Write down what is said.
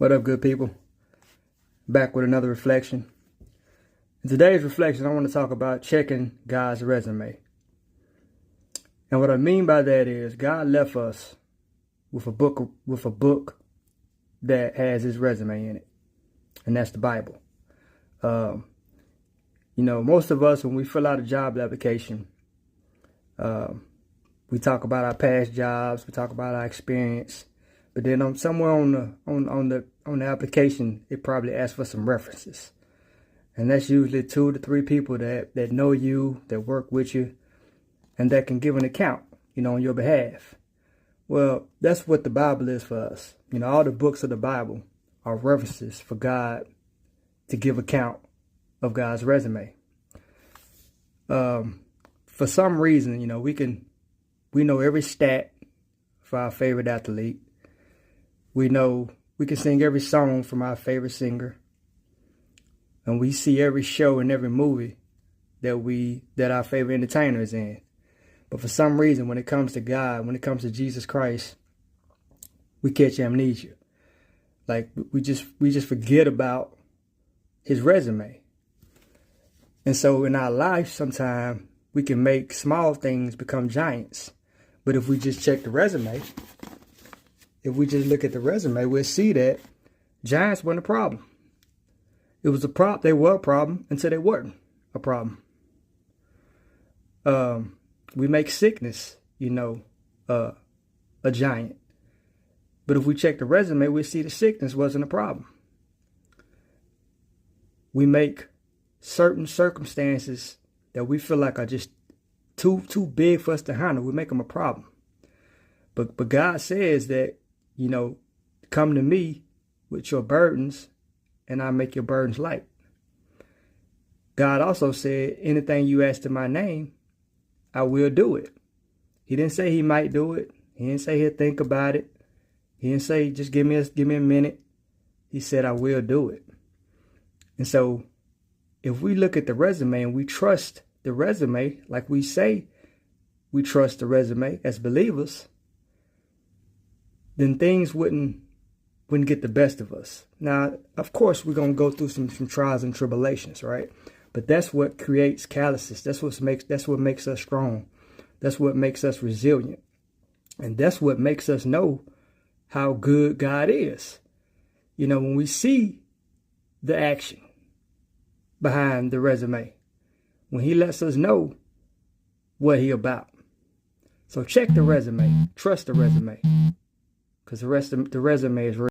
What up, good people? Back with another reflection. In today's reflection, I want to talk about checking God's resume. And what I mean by that is God left us with a book that has his resume in it. And that's the Bible. Most of us, when we fill out a job application, we talk about our past jobs, we talk about our experience, but then somewhere on the application, it probably asks for some references, and that's usually 2 to 3 people that know you, that work with you, and that can give an account, on your behalf. Well, that's what the Bible is for us. All the books of the Bible are references for God to give account of God's resume. For some reason, we know every stat for our favorite athlete. We can sing every song from our favorite singer. And we see every show and every movie that our favorite entertainer is in. But for some reason, when it comes to God, when it comes to Jesus Christ, we catch amnesia. Like we just forget about his resume. And so in our life, sometimes we can make small things become giants. But if we just check the resume, if we just look at the resume, we'll see that giants weren't a problem. It was a problem. They were a problem until they weren't a problem. We make sickness, a giant. But if we check the resume, we'll see the sickness wasn't a problem. We make certain circumstances that we feel like are just too big for us to handle. We make them a problem. But God says that, come to me with your burdens and I'll make your burdens light. God also said, anything you ask in my name, I will do it. He didn't say he might do it. He didn't say he'll think about it. He didn't say, just give me a minute. He said, I will do it. And so if we look at the resume and we trust the resume, like we say we trust the resume as believers, then things wouldn't get the best of us. Now, of course, we're going to go through some trials and tribulations, right? But that's what creates calluses. That's what makes us strong. That's what makes us resilient. And that's what makes us know how good God is. When we see the action behind the resume, when he lets us know what he about. So check the resume, trust the resume, because the resume is real.